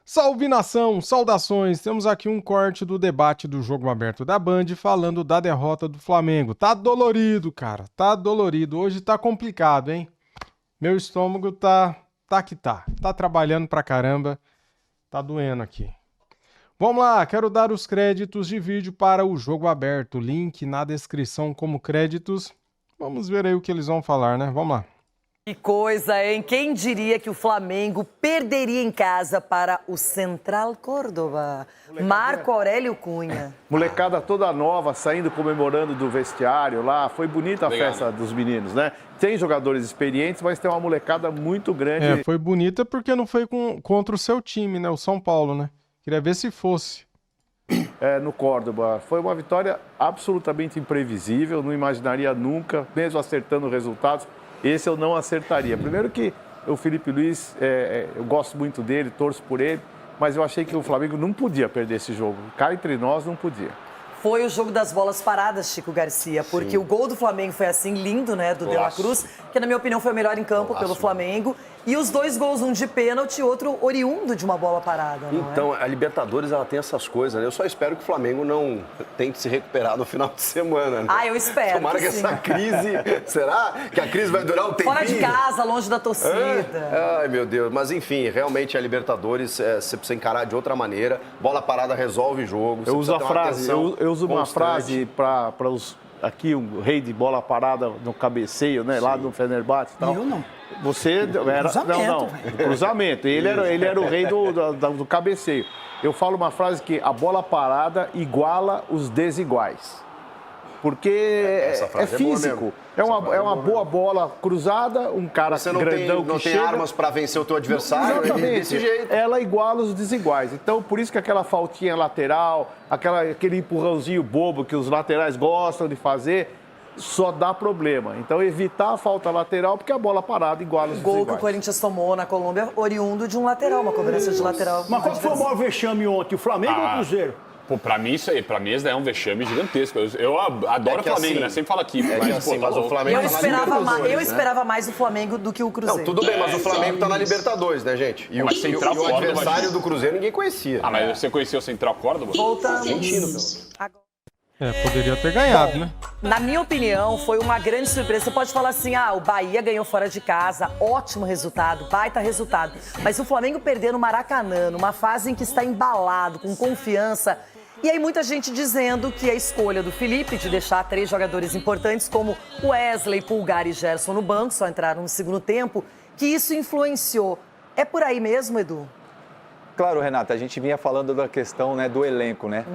Salve nação, saudações! Temos aqui um corte do debate do Jogo Aberto da Band falando da derrota do Flamengo. Tá dolorido, cara, tá dolorido. Hoje tá complicado, hein? Meu estômago tá que tá. Tá trabalhando pra caramba, tá doendo aqui. Vamos lá, quero dar os créditos de vídeo para o Jogo Aberto. Link na descrição como créditos. Vamos ver aí o que eles vão falar, né? Vamos lá. Que coisa, hein? Quem diria que o Flamengo perderia em casa para o Central Córdoba? Marco Aurélio Cunha. Molecada toda nova, saindo, comemorando do vestiário lá. Foi bonita a festa dos meninos, né? Tem jogadores experientes, mas tem uma molecada muito grande. Foi bonita porque não foi contra o seu time, né? O São Paulo, né? Queria ver se fosse. No Córdoba. Foi uma vitória absolutamente imprevisível, não imaginaria nunca, mesmo acertando resultados. Esse eu não acertaria. Primeiro que o Felipe Luiz, eu gosto muito dele, torço por ele, mas eu achei que o Flamengo não podia perder esse jogo. Cá entre nós, não podia. Foi o jogo das bolas paradas, Chico Garcia, porque Sim. O gol do Flamengo foi assim, lindo, né, do De La Cruz, que na minha opinião foi o melhor em campo pelo Flamengo. E os dois gols, um de pênalti e outro oriundo de uma bola parada, não Então, a Libertadores, ela tem essas coisas, né? Eu só espero que o Flamengo não tente se recuperar no final de semana, né? Eu espero. Tomara que essa crise... Será que a crise vai durar um tempinho? Fora de casa, longe da torcida. Ai, meu Deus. Mas, enfim, realmente a Libertadores, você precisa encarar de outra maneira. Bola parada resolve jogo. Eu uso uma frase para os... Aqui, um rei de bola parada no cabeceio, né? Sim. Lá no Fenerbahçe e tal. Eu não. Você era... Não. Cruzamento. Ele era o rei do cabeceio. Eu falo uma frase que a bola parada iguala os desiguais. Porque é físico. É uma boa bola cruzada, um cara grandão que chega... Não tem armas para vencer o teu adversário, desse jeito. Ela iguala os desiguais. Então, por isso que aquela faltinha lateral, aquele empurrãozinho bobo que os laterais gostam de fazer, só dá problema. Então, evitar a falta lateral, porque a bola parada iguala os desiguais. O gol que o Corinthians tomou na Colômbia, oriundo de um lateral, uma cobrança de lateral. Mas qual foi o maior vexame ontem, o Flamengo ou o Cruzeiro? Pô, pra mim isso aí, pra mim é um vexame gigantesco. Eu adoro o Flamengo, assim, né? Sempre falo aqui. Mas o Flamengo eu esperava mais o Flamengo do que o Cruzeiro. Não, tudo bem, mas o Flamengo tá na Libertadores, né, gente? E o adversário do Cruzeiro ninguém conhecia. Mas você conhecia o Central Córdoba? Voltamos. Poderia ter ganhado, né? Na minha opinião, foi uma grande surpresa. Você pode falar assim, o Bahia ganhou fora de casa, ótimo resultado, baita resultado. Mas o Flamengo perdeu no Maracanã, numa fase em que está embalado, com confiança. E aí muita gente dizendo que a escolha do Felipe de deixar 3 jogadores importantes como Wesley, Pulgar e Gerson no banco, só entraram no segundo tempo, que isso influenciou. É por aí mesmo, Edu? Claro, Renata, a gente vinha falando da questão, né, do elenco, né?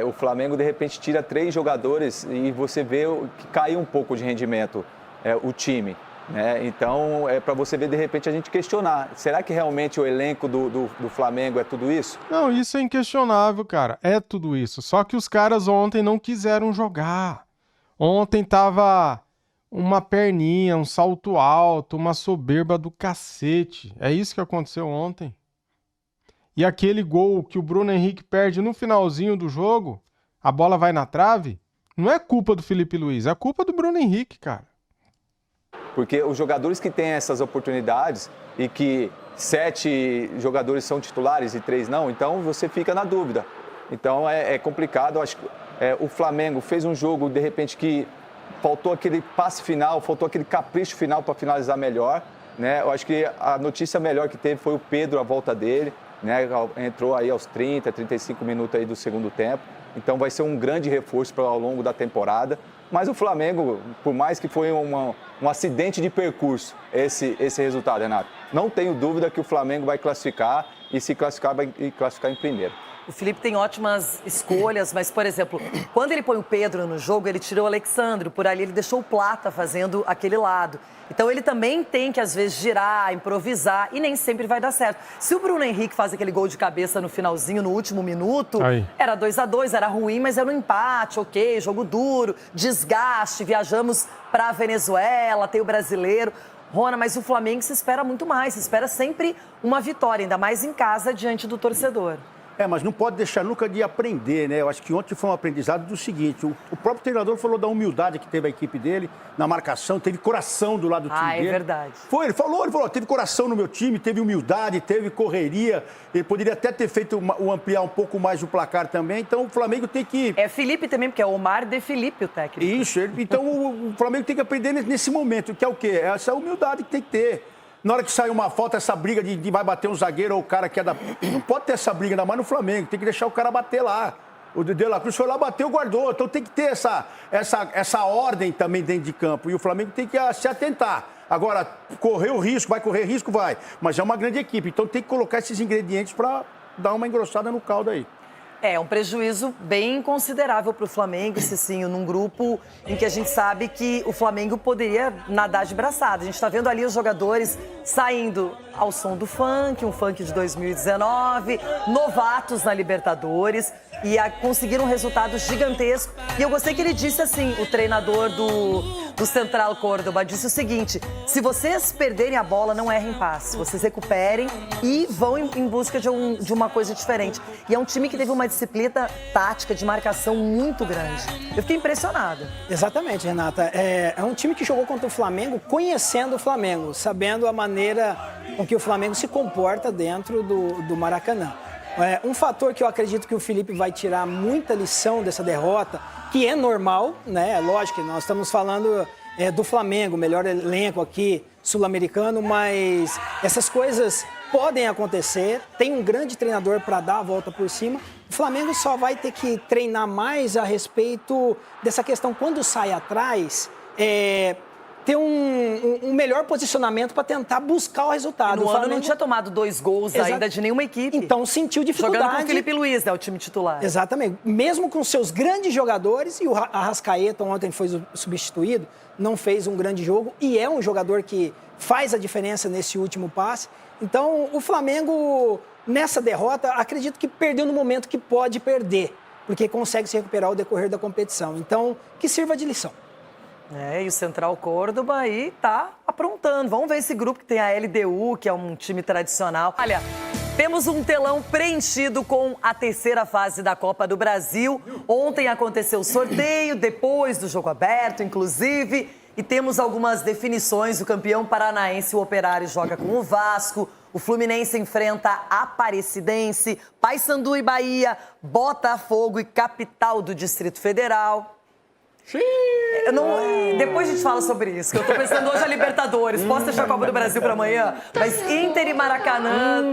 O Flamengo, de repente, tira 3 jogadores e você vê que caiu um pouco de rendimento o time. Né? Então, para você ver, de repente, a gente questionar. Será que realmente o elenco do Flamengo é tudo isso? Não, isso é inquestionável, cara. É tudo isso. Só que os caras ontem não quiseram jogar. Ontem tava uma perninha, um salto alto, uma soberba do cacete. É isso que aconteceu ontem. E aquele gol que o Bruno Henrique perde no finalzinho do jogo, a bola vai na trave, não é culpa do Felipe Luiz, é culpa do Bruno Henrique, cara. Porque os jogadores que têm essas oportunidades e que 7 jogadores são titulares e 3 não, então você fica na dúvida. Então é complicado. Acho que o Flamengo fez um jogo, de repente, que faltou aquele passe final, faltou aquele capricho final para finalizar melhor. Né? Eu acho que a notícia melhor que teve foi o Pedro, a volta dele. Né? Entrou aí aos 30, 35 minutos aí do segundo tempo. Então vai ser um grande reforço ao longo da temporada. Mas o Flamengo, por mais que foi um acidente de percurso esse resultado, Renato, não tenho dúvida que o Flamengo vai classificar e se classificar, vai classificar em primeiro. O Felipe tem ótimas escolhas, mas, por exemplo, quando ele põe o Pedro no jogo, ele tirou o Alexandre, por ali ele deixou o Plata fazendo aquele lado. Então ele também tem que, às vezes, girar, improvisar, e nem sempre vai dar certo. Se o Bruno Henrique faz aquele gol de cabeça no finalzinho, no último minuto, era 2-2, era ruim, mas era um empate, ok, jogo duro, desgaste, viajamos para a Venezuela, tem o brasileiro. Rona, mas o Flamengo se espera muito mais, se espera sempre uma vitória, ainda mais em casa, diante do torcedor. Mas não pode deixar nunca de aprender, né? Eu acho que ontem foi um aprendizado do seguinte, o próprio treinador falou da humildade que teve a equipe dele na marcação, teve coração do lado do time dele. É verdade. Ele falou, teve coração no meu time, teve humildade, teve correria, ele poderia até ter feito ampliar um pouco mais o placar também, então o Flamengo tem que... É Felipe também, porque é Omar de Felipe o técnico. Isso, então o Flamengo tem que aprender nesse momento, que é o quê? É essa humildade que tem que ter. Na hora que sai uma falta, essa briga de vai bater um zagueiro ou o cara que é da... Não pode ter essa briga, ainda mais no Flamengo. Tem que deixar o cara bater lá. O De La Cruz foi lá, bateu, guardou. Então tem que ter essa ordem também dentro de campo. E o Flamengo tem que se atentar. Agora, correr o risco, vai correr risco, vai. Mas é uma grande equipe. Então tem que colocar esses ingredientes para dar uma engrossada no caldo aí. É um prejuízo bem considerável para o Flamengo, Cicinho, num grupo em que a gente sabe que o Flamengo poderia nadar de braçada. A gente está vendo ali os jogadores saindo ao som do funk, um funk de 2019, novatos na Libertadores e conseguiram resultados gigantescos. E eu gostei que ele disse assim, o treinador do Central Córdoba disse o seguinte, se vocês perderem a bola, não errem passe, vocês recuperem e vão em busca de uma coisa diferente. E é um time que teve uma disciplina tática de marcação muito grande. Eu fiquei impressionada. Exatamente, Renata. É um time que jogou contra o Flamengo conhecendo o Flamengo, sabendo a maneira com que o Flamengo se comporta dentro do Maracanã. Um fator que eu acredito que o Felipe vai tirar muita lição dessa derrota, que é normal, né? Lógico que nós estamos falando do Flamengo, melhor elenco aqui, sul-americano, mas essas coisas podem acontecer. Tem um grande treinador para dar a volta por cima. O Flamengo só vai ter que treinar mais a respeito dessa questão, quando sai atrás, ter um melhor posicionamento para tentar buscar o resultado. No o ano Flamengo não tinha tomado 2 gols ainda de nenhuma equipe. Então sentiu dificuldade. Jogando com o Felipe Luiz, né, o time titular. Exatamente. Mesmo com seus grandes jogadores, e o Arrascaeta ontem foi substituído, não fez um grande jogo e é um jogador que faz a diferença nesse último passe. Então o Flamengo, nessa derrota, acredito que perdeu no momento que pode perder, porque consegue se recuperar ao decorrer da competição. Então, que sirva de lição. E o Central Córdoba aí tá aprontando. Vamos ver esse grupo que tem a LDU, que é um time tradicional. Olha, temos um telão preenchido com a terceira fase da Copa do Brasil. Ontem aconteceu o sorteio, depois do jogo aberto, inclusive. E temos algumas definições. O campeão paranaense, o Operário, joga com o Vasco. O Fluminense enfrenta a Aparecidense. Paysandu e Bahia, Botafogo e Capital do Distrito Federal. Depois a gente fala sobre isso, que eu tô pensando hoje a Libertadores. Posso deixar a Copa do Brasil para amanhã? Mas Inter e Maracanã.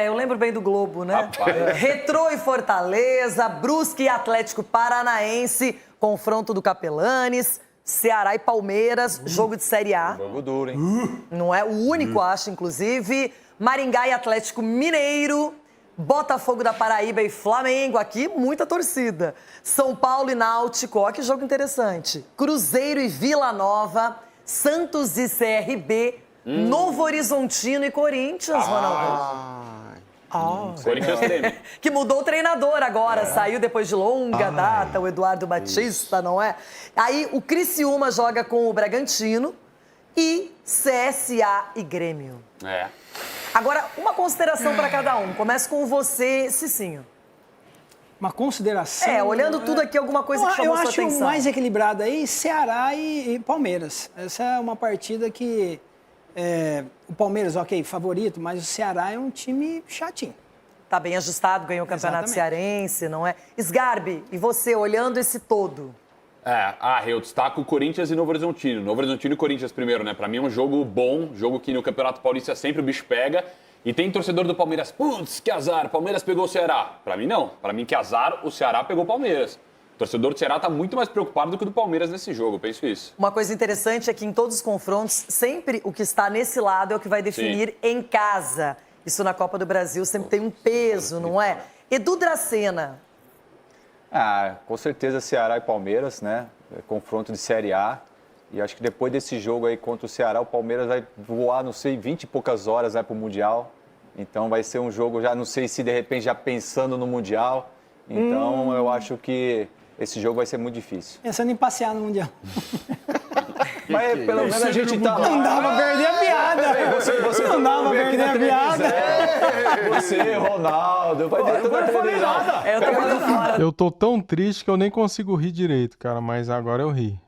Eu lembro bem do Globo, né? Retrô e Fortaleza, Brusque e Atlético Paranaense, confronto do Capelanes, Ceará e Palmeiras, jogo de Série A. Jogo duro, hein? Não é o único, acho, inclusive. Maringá e Atlético Mineiro. Botafogo da Paraíba e Flamengo, aqui muita torcida. São Paulo e Náutico, ó que jogo interessante. Cruzeiro e Vila Nova, Santos e CRB, Novo Horizontino e Corinthians, Ronaldo. Corinthians tem. Que mudou o treinador agora, saiu depois de longa data, o Eduardo Batista, não é? Aí o Criciúma joga com o Bragantino e CSA e Grêmio. Agora, uma consideração para cada um. Começa com você, Cicinho. Uma consideração... olhando tudo aqui, alguma coisa que chamou sua atenção. Eu acho mais equilibrado aí, Ceará e Palmeiras. Essa é uma partida que... o Palmeiras, ok, favorito, mas o Ceará é um time chatinho. Tá bem ajustado, ganhou o Campeonato Cearense, não é? Sgarbi, e você, olhando esse todo... Eu destaco o Corinthians e Novo Horizontino. Novo Horizontino e Corinthians primeiro, né? Pra mim é um jogo bom, jogo que no Campeonato Paulista sempre o bicho pega. E tem torcedor do Palmeiras, putz, que azar, Palmeiras pegou o Ceará. Pra mim não, pra mim que azar, o Ceará pegou o Palmeiras. O torcedor do Ceará tá muito mais preocupado do que o do Palmeiras nesse jogo, eu penso isso. Uma coisa interessante é que em todos os confrontos, sempre o que está nesse lado é o que vai definir em casa. Isso na Copa do Brasil sempre tem um peso, não é? Edu Dracena. Com certeza Ceará e Palmeiras, né? Confronto de Série A. E acho que depois desse jogo aí contra o Ceará, o Palmeiras vai voar, não sei, 20 e poucas horas, para o Mundial. Então vai ser um jogo, já não sei se de repente já pensando no Mundial. Então eu acho que esse jogo vai ser muito difícil. Pensando em passear no Mundial. Mas pelo menos a gente tá lá. Não dá pra perder a piada. piada. Você não dá pra perder a piada. Você, Ronaldo, vai ver toda a televisão. Eu tô muito fora Eu tô tão triste que eu nem consigo rir direito, cara, mas agora eu ri.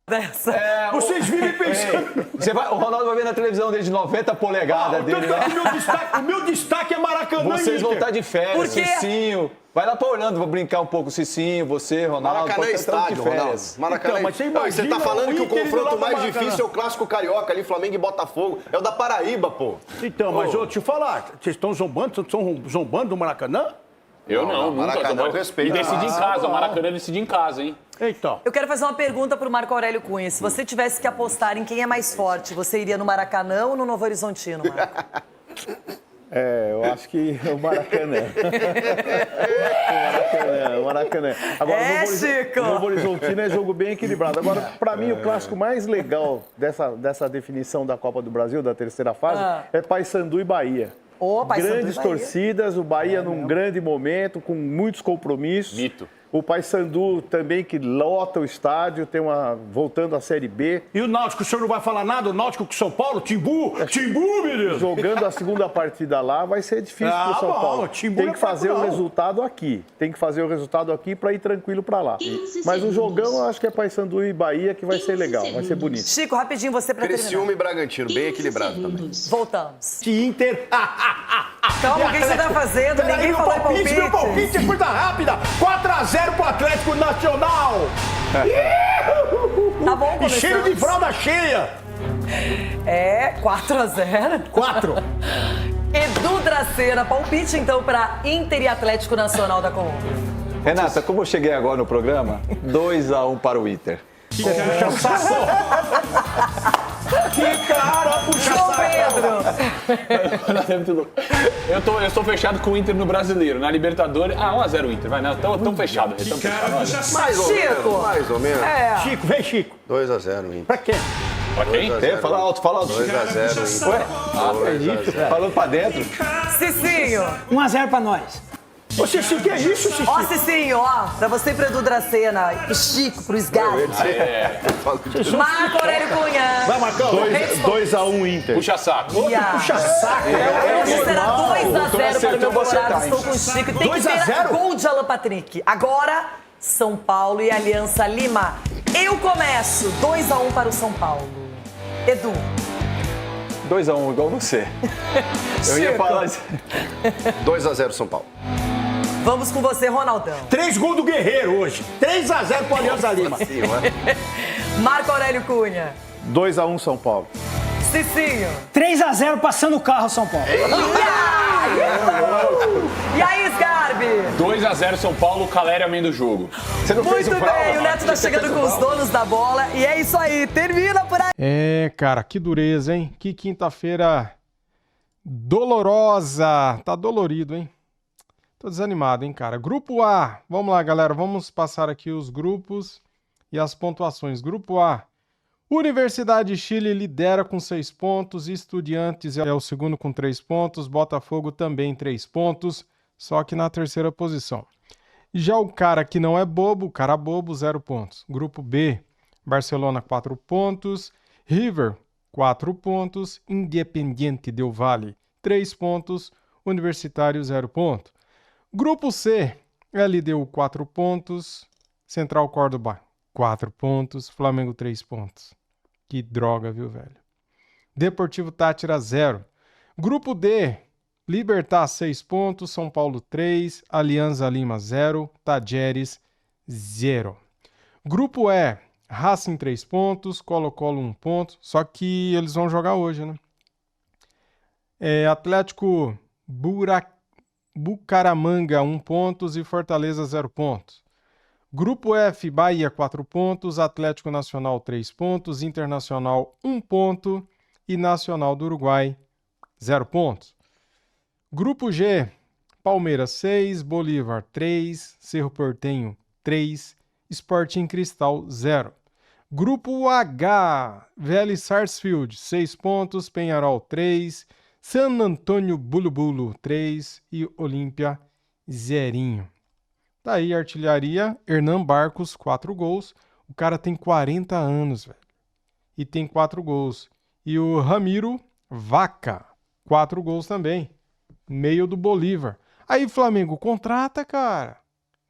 dessa. Vocês vivem pensando. O Ronaldo vai ver na televisão dele de 90 polegadas dele Tanto lá. que o meu destaque é Maracanã e Vocês vão Inter. estar de férias, Por quê? Cicinho. Vai lá pra Orlando, vou brincar um pouco, Cicinho, você, Ronaldo. Maracanã pode é estar tanto de estádio, Ronaldo. férias. Maracanã Então, mas você Não, e você tá imagina falando o que o Inter indo lá confronto pro mais Maracanã. difícil é o clássico carioca ali, Flamengo e Botafogo. É o da Paraíba, pô. Então, mas deixa eu falar, vocês estão zombando do Maracanã? Eu não, nunca. Maracanã eu respeito. E decide em casa, bom. o Maracanã decide em casa, hein? Então. Eu quero fazer uma pergunta pro Marco Aurélio Cunha. Se você tivesse que apostar em quem é mais forte, você iria no Maracanã ou no Novo Horizontino, Marco? Eu acho que o Maracanã. o Maracanã. Agora, Chico! o Novo Horizontino é jogo bem equilibrado. Agora, para mim, o clássico mais legal dessa definição da Copa do Brasil, da terceira fase, é Paysandu e Bahia. Ô, Paysandu e Grandes Bahia. torcidas, o Bahia num grande momento, com muitos compromissos. Mito. O Paysandu também que lota o estádio, voltando à Série B. E o Náutico, o senhor não vai falar nada? O Náutico com São Paulo? Timbu, menino! Jogando a segunda partida lá vai ser difícil Ah, pro São bom, Paulo. o Timbu Tem não que é fazer fraco, o não. resultado aqui. Tem que fazer o resultado aqui para ir tranquilo para lá. 15 Mas o segundos. jogão eu acho que é Paysandu e Bahia que vai ser 15 legal, vai ser bonito. Chico, rapidinho você pra Criciúma terminar. e Bragantino, bem equilibrado também. Voltamos. Inter. Calma, o que você tá fazendo? Peraí, Ninguém meu falou em palpite, palpite. meu palpite é coisa rápida. 4x0 pro Atlético Nacional. Tá bom, E cheio de começamos. fralda cheia. É, 4x0. 4. Edu Dracena, palpite então pra Inter e Atlético Nacional da Colômbia. Renata, como eu cheguei agora no programa, 2-1 para o Inter. Puxa saco. Que cara, puxa João saco. Pedro. Eu estou fechado com o Inter no Brasileiro. Na Libertadores. 1x0 o Inter, vai. Não, tão fechado. Tão fechado. Mais ou Chico. menos, mais ou menos. Chico, vem, Chico. 2x0 Inter. Pra quê? Pra quem? 2x0. Fala alto, fala alto. 2x0 Inter. Ué? 2x0. Falando pra dentro. Cicinho. 1x0 pra nós. Ô, Cici, que é isso, Cici? Ó, Cicinho, ó. Pra você e pro Edu Dracena. E Chico, pro Sgar. Marco Aurélio Cunha. Vai, Marcão. 2x1 Inter. Puxa saco. Puxa saco. Hoje será 2x0 para o acertou, meu vou Colorado. acertar, Estou com o Chico. Tem que 2 a ter 0? gol de Alan Patrick. Agora, São Paulo e Aliança Lima. Eu começo. 2x1 para o São Paulo. Edu. 2-1, igual você. Eu ia Chico. falar isso. 2x0 São Paulo. Vamos com você, Ronaldão. 3 gols do Guerreiro hoje. 3x0 pro Aliança Lima. Marco Aurélio Cunha. 2x1 São Paulo. Cicinho. 3x0 passando o carro, São Paulo. E aí, Sgarbi? 2x0 São Paulo, o Caleri aumenta o jogo. Você não fez Muito o Val? bem, o Neto tá chegando com os donos da bola. E é isso aí, termina por aí. É, cara, que dureza, hein? Que quinta-feira dolorosa. Tá dolorido, hein? Tô desanimado, hein, cara. Grupo A. Vamos lá, galera. Vamos passar aqui os grupos e as pontuações. Grupo A. Universidade de Chile lidera com 6 pontos. Estudiantes é o segundo com 3 pontos. Botafogo também 3 pontos. Só que na terceira posição. Já o cara que não é bobo, o cara bobo, 0 pontos. Grupo B. Barcelona, 4 pontos. River, 4 pontos. Independiente del Valle, 3 pontos. Universitário, 0 ponto. Grupo C, LDU 4 pontos, Central Córdoba 4 pontos, Flamengo 3 pontos. Que droga, viu, velho? Deportivo Táchira 0. Grupo D, Libertad 6 pontos, São Paulo 3, Alianza Lima 0, Tajeres 0. Grupo E, Racing 3 pontos, Colo-Colo 1 ponto, só que eles vão jogar hoje, né? Atlético Bucaramanga 1 pontos e Fortaleza 0 pontos. Grupo F, Bahia 4 pontos, Atlético Nacional 3 pontos, Internacional 1 ponto e Nacional do Uruguai 0 pontos. Grupo G, Palmeiras 6, Bolívar 3, Cerro Porteño 3, Sporting Cristal 0. Grupo H, Vélez Sarsfield 6 pontos, Peñarol 3, San Antônio Bulu 3 e Olímpia 0. Tá aí a artilharia, Hernan Barcos, 4 gols. O cara tem 40 anos, velho. E tem 4 gols. E o Ramiro Vaca, 4 gols também. Meio do Bolívar. Aí, Flamengo, contrata, cara.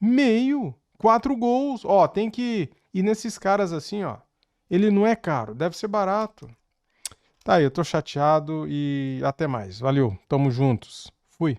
Meio, 4 gols. Ó, tem que ir nesses caras assim, ó. Ele não é caro, deve ser barato. Tá aí, eu tô chateado e até mais. Valeu, tamo juntos. Fui.